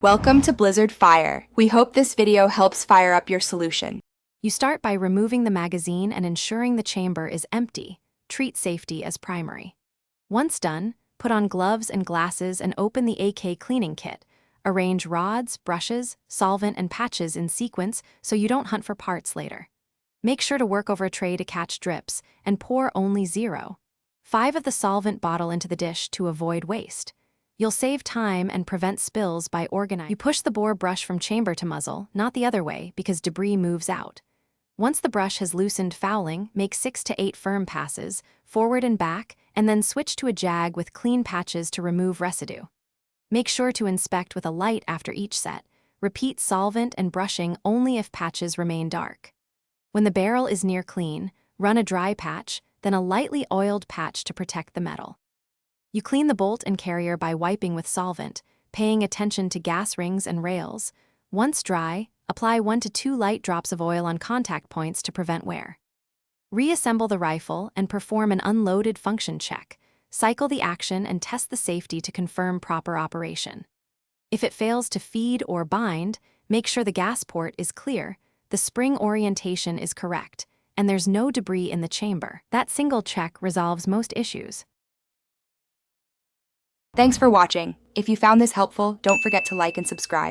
Welcome to Blizzard Fire. We hope this video helps fire up your solution. You start by removing the magazine and ensuring the chamber is empty. Treat safety as primary. Once done, put on gloves and glasses and open the AK cleaning kit. Arrange rods, brushes, solvent, and patches in sequence so you don't hunt for parts later. Make sure to work over a tray to catch drips, and pour only 0.5 of the solvent bottle into the dish to avoid waste. You'll save time and prevent spills by organizing. You push the bore brush from chamber to muzzle, not the other way, because debris moves out. Once the brush has loosened fouling, make 6 to 8 firm passes, forward and back, and then switch to a jag with clean patches to remove residue. Make sure to inspect with a light after each set. Repeat solvent and brushing only if patches remain dark. When the barrel is near clean, run a dry patch, then a lightly oiled patch to protect the metal. You clean the bolt and carrier by wiping with solvent, paying attention to gas rings and rails. Once dry, apply 1 to 2 light drops of oil on contact points to prevent wear. Reassemble the rifle and perform an unloaded function check. Cycle the action and test the safety to confirm proper operation. If it fails to feed or bind, make sure the gas port is clear, the spring orientation is correct, and there's no debris in the chamber. That single check resolves most issues. Thanks for watching. If you found this helpful, don't forget to like and subscribe.